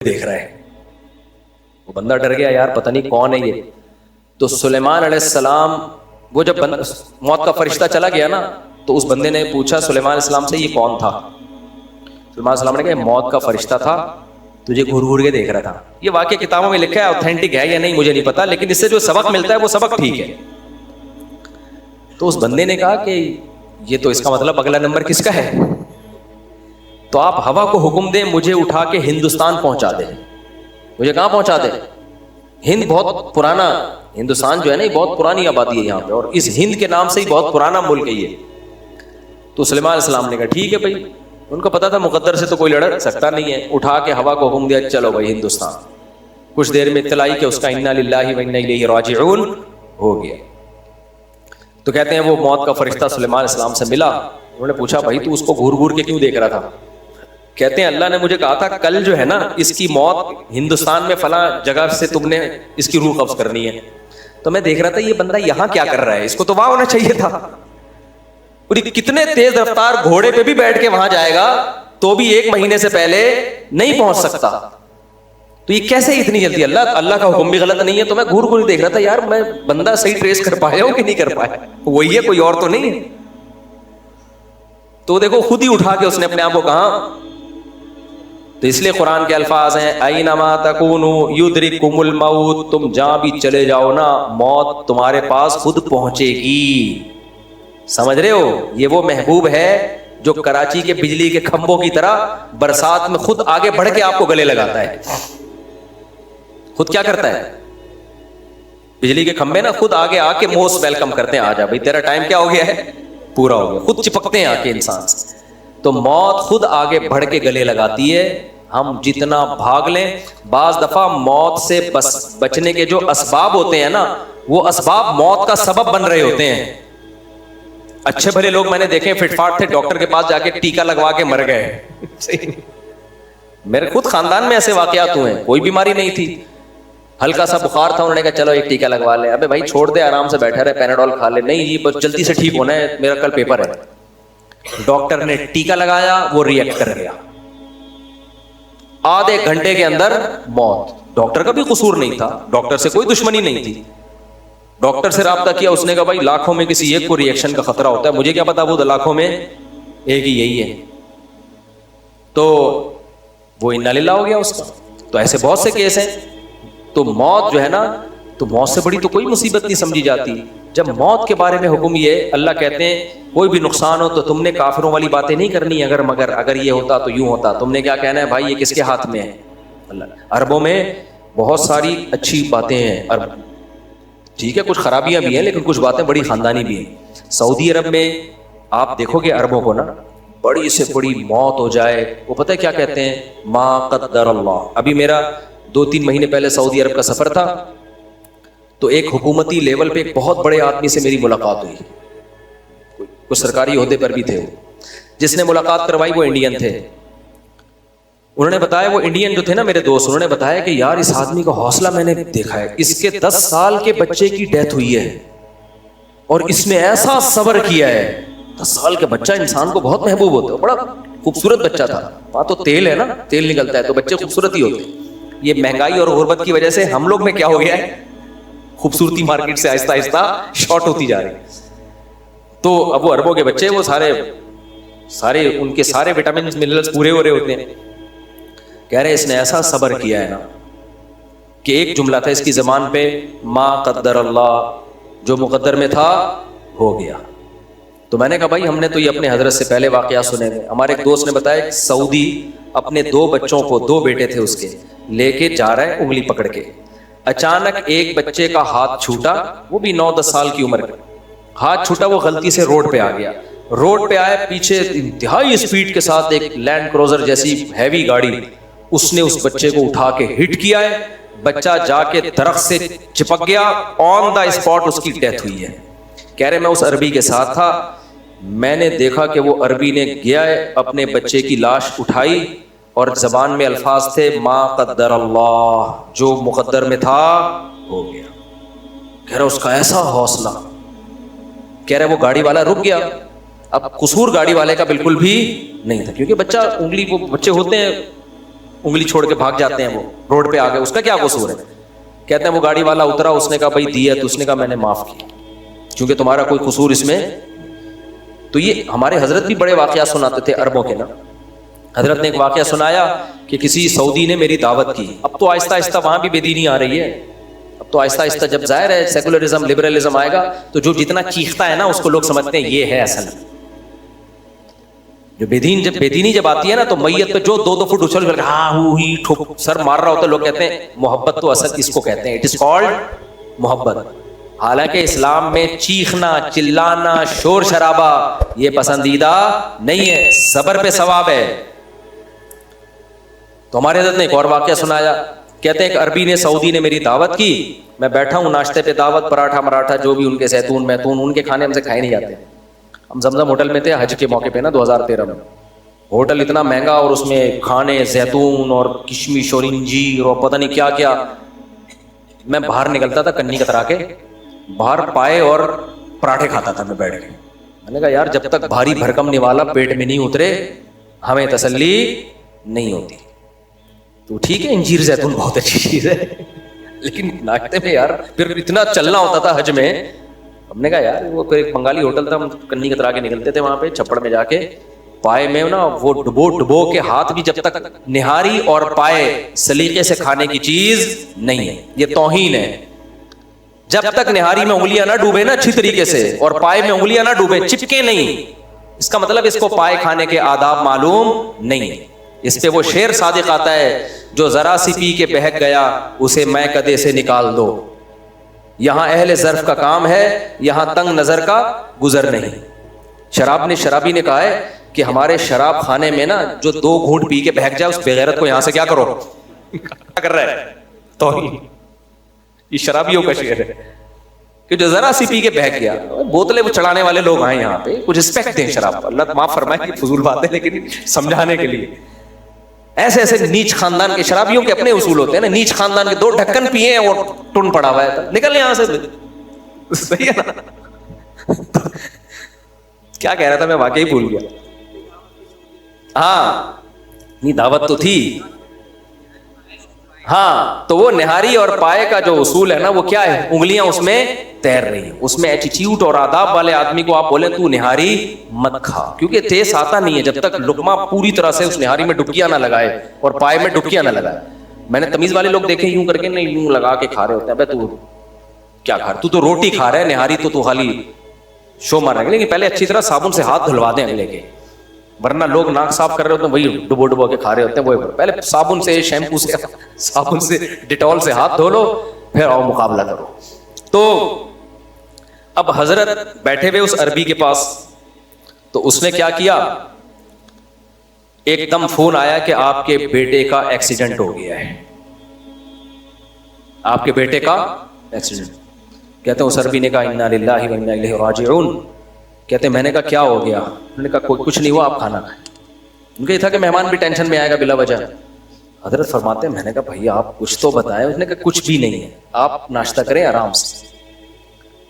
دیکھ رہا ہے. وہ بندہ ڈر گیا, یار پتہ نہیں کون ہے یہ. تو سلیمان علیہ السلام, وہ جب موت کا فرشتہ چلا گیا نا, تو اس بندے نے پوچھا سلیمان علیہ السلام سے یہ کون تھا. سلیمان علیہ السلام نے کہا موت کا فرشتہ تھا, تجھے گھور گھور کے دیکھ رہا تھا. یہ واقعہ کتابوں میں لکھا ہے, اوتھینٹک ہے یا نہیں مجھے نہیں پتا, لیکن اس سے جو سبق ملتا ہے وہ سبق ٹھیک ہے. تو اس بندے نے کہا کہ یہ تو اس کا مطلب اگلا نمبر کس کا ہے, تو آپ ہوا کو حکم دیں مجھے اٹھا کے ہندوستان پہنچا دیں. مجھے کہاں پہنچا دیں؟ ہند بہت پرانا, ہندوستان جو ہے نا یہ بہت پرانی آبادی ہے یہاں پہ, اور اس ہند کے نام سے ہی بہت پرانا ملک ہے یہ. تو سلیمان علیہ السلام نے کہا ٹھیک ہے بھائی, ان کو پتا تھا مقدر سے تو کوئی لڑ سکتا نہیں ہے. اٹھا کے ہوا کو حکم دیا, چلو بھائی ہندوستان. کچھ دیر میں اطلاع کہ اس کا انا للہ و انا الیہ راجعون ہو گیا. تو کہتے ہیں وہ موت کا فرشتہ سلیمان علیہ السلام سے ملا. انہوں نے پوچھا بھائی تو اس کو گھور گھور کے کیوں دیکھ رہا تھا؟ کہتے ہیں اللہ نے مجھے کہا تھا کل جو ہے نا اس کی موت ہندوستان میں فلاں جگہ سے تم نے اس کی روح قبض کرنی ہے. تو میں دیکھ رہا تھا یہ بندہ یہاں کیا کر رہا ہے, اس کو تو وہاں ہونا چاہیے تھا. کتنے تیز رفتار گھوڑے پہ بھی بیٹھ کے وہاں جائے گا تو بھی 1 مہینے سے پہلے نہیں پہنچ سکتا. تو یہ کیسے اتنی جلدی؟ اللہ کا حکم بھی غلط نہیں ہے. تو میں گھور گھور دیکھ رہا تھا یار میں بندہ صحیح ٹریس کر پایا ہوں کہ نہیں کر پایا, وہی ہے کوئی اور تو نہیں ہے. تو دیکھو خود ہی اٹھا کے اس نے اپنے آپ کو کہا. تو اس لیے قرآن کے الفاظ ہیں اینما تکونوا یدرککم الموت, تم جہاں بھی چلے جاؤ نا موت تمہارے پاس خود پہنچے گی. سمجھ رہے ہو, یہ وہ محبوب ہے جو کراچی کے بجلی کے کھمبوں کی طرح برسات میں خود آگے بڑھ کے آپ کو گلے لگاتا ہے. خود کیا کرتا ہے, بجلی کے کھمبے نا خود آگے آ کے موسٹ ویلکم کرتے ہیں, آ جا بھائی تیرا ٹائم کیا ہو گیا ہے, پورا ہو گیا. خود چپکتے ہیں آ کے انسان سے. تو موت خود آگے بڑھ کے گلے لگاتی ہے. ہم جتنا بھاگ لیں, بعض دفعہ موت سے بچنے کے جو اسباب ہوتے ہیں نا وہ اسباب موت کا سبب بن رہے ہوتے ہیں. اچھے بھلے لوگ میں نے دیکھے فٹ فاٹ تھے, ڈاکٹر کے پاس جا کے ٹیکا لگوا کے مر گئے. میرے خود خاندان میں ایسے واقعات ہوئے ہیں, کوئی بیماری نہیں تھی, ہلکا سا بخار تھا, انہوں نے کہا چلو ایک ٹیکا لگوا لے. ابے بھائی چھوڑ دے, آرام سے بیٹھا رہے, پیناڈول کھا لے. نہیں جی بس جلدی سے ٹھیک ہونا ہے, میرا کل پیپر ہے. ڈاکٹر نے ٹیکا لگایا, وہ ریئیکٹ کر گیا, آدھے گھنٹے کے اندر موت. ڈاکٹر کا بھی قصور نہیں تھا, ڈاکٹر سے کوئی دشمنی نہیں تھی. ڈاکٹر سے رابطہ کیا, اس نے کہا بھائی لاکھوں میں کسی ایک کو ریئیکشن کا خطرہ ہوتا ہے, مجھے کیا پتا وہ لاکھوں میں ایک ہی یہی ہے. تو وہ انا للہ ہو گیا اس کا. تو ایسے بہت سے کیس ہیں. تو موت جو ہے نا, تو موت سے بڑی تو کوئی مصیبت نہیں سمجھی جاتی. جب موت کے بارے میں حکم یہ, اللہ کہتے ہیں کوئی بھی نقصان ہو تو تم نے کافروں والی باتیں نہیں کرنی, اگر یہ ہوتا تو یوں ہوتا. تم نے کیا کہنا ہے بھائی یہ کس کے ہاتھ میں ہے, اللہ. عربوں میں بہت ساری اچھی باتیں ہیں, عرب ٹھیک ہے کچھ خرابیاں بھی ہیں لیکن کچھ باتیں بڑی خاندانی بھی ہیں. سعودی عرب میں آپ دیکھو گے عربوں کو نا, بڑی سے بڑی موت ہو جائے, وہ پتہ ہے کیا کہتے ہیں, ما قدر اللہ. ابھی میرا 2-3 مہینے پہلے سعودی عرب کا سفر تھا, تو ایک حکومتی لیول پہ ایک بہت بڑے آدمی سے میری ملاقات ہوئی, کچھ سرکاری عہدے پر بھی تھے. وہ جس نے ملاقات کروائی وہ انڈین تھے. انہوں نے بتایا, وہ انڈین جو تھے نا میرے دوست, انہوں نے بتایا کہ یار اس آدمی کا حوصلہ میں نے دیکھا ہے, اس کے 10 سال کے بچے کی ڈیتھ ہوئی ہے اور اس نے ایسا صبر کیا ہے. 10 سال کے بچہ انسان کو بہت محبوب ہوتا ہے, بڑا خوبصورت بچہ تھا. وہاں تو تیل ہے نا, تیل نکلتا ہے تو بچے خوبصورت ہی ہوتے ہیں. یہ مہنگائی اور غربت کی وجہ سے ہم لوگ میں کیا ہو گیا ہے, خوبصورتی مارکیٹ سے آہستہ آہستہ شارٹ ہوتی جا رہی ہے. تو اب وہ عربوں کے بچے وہ سارے ان کے سارے وٹامنز منرلز پورے ہو رہے ہوتے ہیں. کہہ رہے اس نے ایسا صبر کیا ہے نا کہ ایک جملہ تھا اس کی زبان پہ, ما قدر اللہ, جو مقدر میں تھا ہو گیا. تو میں نے کہا بھائی ہم نے تو یہ اپنے حضرت سے پہلے واقعات سنے تھے. ہمارے ایک دوست نے بتایا کہ سعودی اپنے 2 بچوں کو, 2 بیٹے تھے اس کے, لے کے جا رہا ہے انگلی پکڑ کے. اچانک ایک بچے کا ہاتھ چھوٹا, وہ بھی 9-10 سال کی عمر کا ہاتھ چھوٹا, وہ غلطی سے روڈ پہ آ گیا. روڈ پہ آئے, پیچھے انتہائی اسپیڈ کے ساتھ ایک لینڈ کروزر جیسی ہیوی گاڑی, اس نے اس بچے کو اٹھا کے ہٹ کیا ہے. بچہ جا کے درخت سے چپک گیا, آن دا اسپاٹ اس کی ڈیتھ ہوئی ہے. کہہ رہے میں اس عربی کے ساتھ تھا, میں نے دیکھا کہ وہ عربی نے گیا ہے, اپنے بچے کی لاش اٹھائی اور زبان میں الفاظ تھے ما قدر اللہ, جو مقدر میں تھا ہو گیا. کہہ رہا اس کا ایسا حوصلہ. کہہ رہا وہ گاڑی والا رک گیا. اب قصور گاڑی والے کا بالکل بھی نہیں تھا, کیونکہ بچہ انگلی, وہ بچے ہوتے ہیں انگلی چھوڑ کے بھاگ جاتے ہیں, وہ روڈ پہ آ گئے, اس کا کیا قصور ہے؟ کہتے ہیں وہ گاڑی والا اترا, اس نے کہا بھائی دیت, اس نے کہا میں نے معاف کی چونکہ تمہارا کوئی قصور اس میں. تو یہ ہمارے حضرت بھی بڑے واقعات سناتے تھے عربوں کے نا. حضرت نے ایک واقعہ سنایا کہ کسی سعودی نے میری دعوت کی. اب تو آہستہ آہستہ وہاں بھی بے دینی آ رہی ہے, اب تو آہستہ آہستہ جب ظاہر ہے سیکولرزم لبرلزم آئے گا تو جو جتنا چیختا ہے نا اس کو لوگ سمجھتے ہیں یہ ہے اصل. جو بے دینی جب آتی ہے نا تو میت پہ جو 2 فٹ اچھل کر ہاں ہو ہی ٹھوک سر مار رہا ہوتا ہے, لوگ کہتے ہیں محبت تو اصل اس کو کہتے ہیں, اٹ از کالڈ محبت. حالانکہ اسلام میں چیخنا, چلانا, شور شرابہ یہ پسندیدہ نہیں ہے, صبر پہ ثواب ہے. تو ہمارے حضرت نے ایک اور واقعہ سنایا. کہتے ہیں ایک عربی نے, سعودی نے میری دعوت کی, میں بیٹھا ہوں ناشتے پہ, دعوت پراٹھا مراٹھا جو بھی ان کے زیتون میتون, ان کے کھانے ہم سے کھائے نہیں جاتے. ہم زمزم ہوٹل میں تھے حج کے موقع پہ نا 2013 میں. ہوٹل اتنا مہنگا اور اس میں کھانے زیتون اور کشمش اور انجیر اور پتہ نہیں کیا کیا. میں باہر نکلتا تھا کنی کترا کے, باہر پائے اور پراٹھے کھاتا تھا میں بیٹھ کے. میں نے کہا یار جب تک بھاری بھرکم نوالا پیٹ میں نہیں اترے ہمیں تسلی نہیں ہوتی. تو ٹھیک ہے انجیر زیتون بہت اچھی چیز ہے, لیکن ناشتے میں یار پھر اتنا چلنا ہوتا تھا حج میں. ہم نے کہا یار وہ پھر ایک بنگالی ہوٹل تھا, ہم کنی کترا کے نکلتے تھے وہاں پہ چھپڑ میں جا کے, پائے میں نا وہ ڈبو کے ہاتھ بھی, جب تک نہاری اور پائے سلیقے سے کھانے کی چیز نہیں ہے, یہ توہین ہے. جب تک نہاری میں انگلیاں نہ ڈوبے نا اچھی طریقے سے اور پائے میں انگلیاں نہ ڈوبے, چپکے نہیں, اس کا مطلب اس کو پائے کھانے کے آداب معلوم نہیں ہے. اس پہ وہ شعر صادق آتا ہے, جو ذرا سی پی کے بہک گیا اسے میں کدے سے نکال دو. یہاں اہل ظرف کا کام ہے, یہاں تنگ نظر کا گزر نہیں. شرابی نے کہا ہے کہ ہمارے شراب خانے میں نا جو 2 گھونٹ پی کے بہک جائے اس بغیرت کو یہاں سے کیا کرو, کیا کر رہا ہے توہین. یہ شرابیوں کا شعر ہے کہ جو ذرا سی پی کے بہک گیا. بوتلیں چڑھانے والے لوگ آئے یہاں پہ, کچھ رسپیکٹ دیں شراب, اللہ معاف فرمائے کہ فضول بات ہے لیکن سمجھانے کے لیے. ایسے ایسے نیچ خاندان کے شرابیوں کے اپنے اصول ہوتے ہیں نا, نیچ خاندان کے 2 ڈھکن پیے اور ٹن پڑا ہوا ہے, نکل یہاں سے. صحیح ہے نا. کیا کہہ رہا تھا میں واقعی بھول گیا. ہاں نہیں دعوت تو تھی. ہاں تو وہ نہاری اور پائے کا جو اصول ہے نا وہ کیا ہے, انگلیاں اس میں تیر رہی ہیں. اس میں ایٹیٹیوڈ اور آداب والے آدمی کو آپ بولیں تو نہاری مت کھا, کیونکہ ٹیسٹ آتا نہیں ہے جب تک لقمہ پوری طرح سے اس نہاری میں ڈبکیاں نہ لگائے اور پائے میں ڈبکیاں نہ لگائے. میں نے تمیز والے لوگ دیکھے یوں کر کے نہیں یوں لگا کے کھا رہے ہوتے ہیں. ابے تو کیا کھا رہا, تو روٹی کھا رہا ہے, نہاری تو خالی شو مار رہے ہیں. لیکن پہلے اچھی طرح صابن سے ہاتھ دھلوا دیں اگلے کے, ورنہ لوگ ناک صاف کر رہے ہوتے ہیں وہی ڈبو کے کھا رہے ہوتے ہیں. وہ پہلے صابن سے, شیمپو سے, صابن سے, ڈیٹول سے ہاتھ دھو لو, پھر آؤ مقابلہ کرو. تو اب حضرت بیٹھے ہوئے اس عربی کے پاس, تو اس نے کیا کیا, ایک دم فون آیا کہ آپ کے بیٹے کا ایکسیڈنٹ ہو گیا ہے, آپ کے بیٹے کا ایکسیڈنٹ. کہتے ہیں اس عربی نے کہا انا للہ و انا الیہ راجعون. کہتے ہیں میں نے کہا کیا ہو گیا, انہوں نے کہا کوئی کچھ نہیں ہوا, آپ کھانا کھائیں. ان کا یہ تھا کہ مہمان بھی ٹینشن میں آئے گا بلا وجہ. حضرت فرماتے ہیں میں نے کہا بھائی آپ کچھ تو بتائیں. اس نے کہا کچھ بھی نہیں ہے, آپ ناشتہ کریں آرام سے.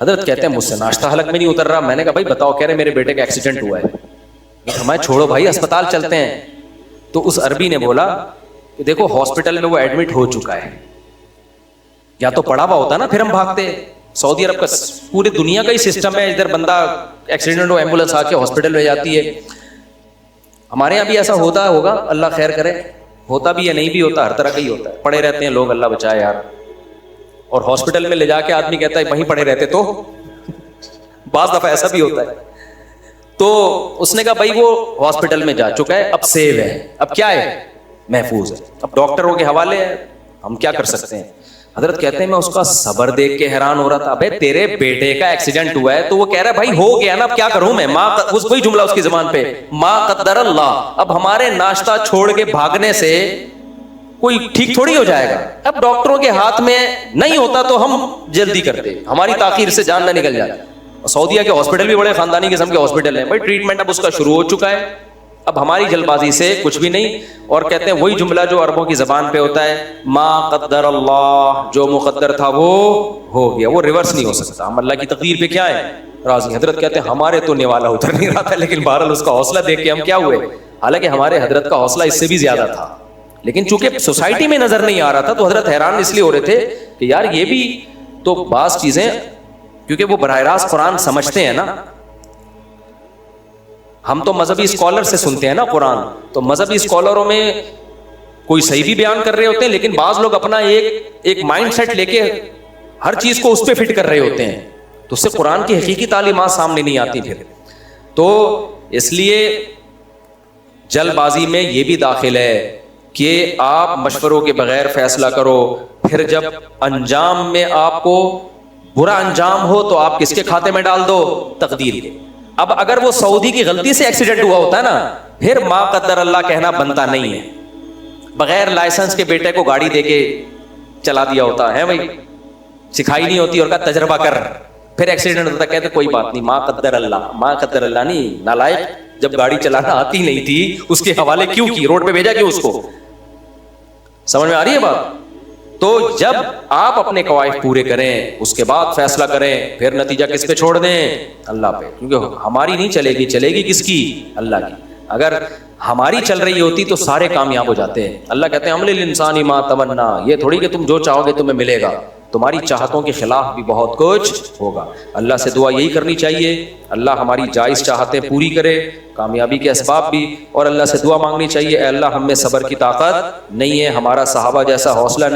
حضرت کہتے ہیں مجھ سے ناشتہ حلق میں نہیں اتر رہا. میں نے کہا بھائی بتاؤ, کہہ رہے میرے بیٹے کا ایکسیڈنٹ ہوا ہے. فرمایا چھوڑو بھائی اسپتال چلتے ہیں. تو اس عربی نے بولا کہ دیکھو ہاسپٹل میں وہ ایڈمٹ ہو چکا ہے, یا تو پڑا ہوا ہوتا نا پھر ہم بھاگتے. سعودی عرب کا پوری دنیا کا ہی سسٹم ہے, ادھر بندہ ایکسیڈنٹ ہو ایمبولینس آ کے ہاسپٹل میں جاتی ہے. ہمارے یہاں بھی ایسا ہوتا ہوگا, اللہ خیر کرے, ہوتا بھی یا نہیں بھی ہوتا, ہر طرح کا ہی ہوتا ہے. پڑے رہتے ہیں لوگ, اللہ بچائے یار. اور ہاسپٹل میں لے جا کے آدمی کہتا ہے وہیں پڑے رہتے, تو بعض دفعہ ایسا بھی ہوتا ہے. تو اس نے کہا بھائی وہ ہاسپٹل میں جا چکا ہے, اب سیو ہے, اب کیا ہے, محفوظ ہے, اب ڈاکٹروں کے حوالے ہے, ہم کیا کر سکتے ہیں. حضرت کہتے ہیں میں اس کا صبر دیکھ کے حیران ہو رہا تھا. ابے تیرے بیٹے کا ایکسیڈنٹ ہوا ہے, تو وہ کہہ رہا ہے بھائی ہو گیا نا, اب کیا کروں میں, وہی جملہ اس کی زبان پہ, ما قدر اللہ. اب ہمارے ناشتہ چھوڑ کے بھاگنے سے کوئی ٹھیک تھوڑی ہو جائے گا. اب ڈاکٹروں کے ہاتھ میں نہیں ہوتا تو ہم جلدی کرتے, ہماری تاخیر سے جان نہ نکل جائے. سعودیہ کے ہاسپٹل بھی بڑے خاندانی قسم کے ہاسپٹل ہیں بھائی, ٹریٹمنٹ اب اس کا شروع ہو چکا ہے, اب ہماری جلد بازی سے کچھ بھی نہیں. اور کہتے ہیں وہی جملہ جو عربوں کی زبان پہ ہوتا ہے, ما قدر اللہ, جو مقدر تھا وہ ہو گیا, وہ ریورس نہیں ہو سکتا. ہم اللہ کی تقدیر پہ کیا ہے, راضی. حضرت کہتے ہیں ہمارے تو نوالا اتر نہیں رہا تھا, لیکن بہرحال اس کا حوصلہ دیکھ کے ہم کیا ہوئے. حالانکہ ہمارے حضرت کا حوصلہ اس سے بھی زیادہ تھا. لیکن چونکہ سوسائٹی میں نظر نہیں آ رہا تھا تو حضرت حیران اس لیے ہو رہے تھے کہ یار یہ بھی تو بعض چیزیں، کیونکہ وہ براہ راست قرآن سمجھتے ہیں نا. ہم تو مذہبی اسکالر سے سنتے ہیں نا قرآن، تو مذہبی اسکالروں میں کوئی صحیح بھی بیان کر رہے ہوتے ہیں، لیکن بعض لوگ اپنا ایک مائنڈ سیٹ لے کے ہر چیز کو اس پہ فٹ کر رہے ہوتے ہیں، تو اس سے قرآن کی حقیقی تعلیمات سامنے نہیں آتی پھر. تو اس لیے جلد بازی میں یہ بھی داخل ہے کہ آپ مشوروں کے بغیر فیصلہ کرو، پھر جب انجام میں آپ کو برا انجام ہو تو آپ کس کے کھاتے میں ڈال دو؟ تقدیر کے. اب اگر وہ سعودی کی غلطی سے ایکسیڈنٹ ہوا ہوتا ہے نا، پھر ما قدر اللہ کہنا بنتا نہیں ہے. بغیر لائسنس کے بیٹے کو گاڑی دے کے چلا دیا ہوتا ہے بھائی، سکھائی نہیں ہوتی اور کہا تجربہ کر، پھر ایکسیڈنٹ ہوتا، کہتے کوئی بات نہیں، ما قدر اللہ. ما قدر اللہ نہیں، نالائق، جب گاڑی چلانا آتی نہیں تھی اس کے حوالے کیوں کی، روڈ پہ بھیجا کیوں اس کو؟ سمجھ میں آ رہی ہے بات؟ تو جب آپ اپنے قواعد پورے کریں اس کے بعد فیصلہ کریں، پھر نتیجہ کس پہ چھوڑ دیں؟ اللہ پہ. کیونکہ ہماری نہیں چلے گی، چلے گی کس کی؟ اللہ کی. اگر ہماری چل رہی ہوتی تو سارے کامیاب ہو جاتے ہیں. اللہ کہتے ہیں عمل الانسان ما تمنا، یہ تھوڑی کہ تم جو چاہو گے تمہیں ملے گا، تمہاری چاہتوں کے خلاف بھی بہت کچھ ہوگا. اللہ سے دعا یہی کرنی چاہیے اللہ ہماری جائز چاہتیں پوری کرے، کامیابی کے اسباب بھی، اور اللہ سے دعا مانگنی چاہیے اے اللہ ہم میں صبر کی طاقت نہیں ہے، ہمارا صحابہ جیسا حوصلہ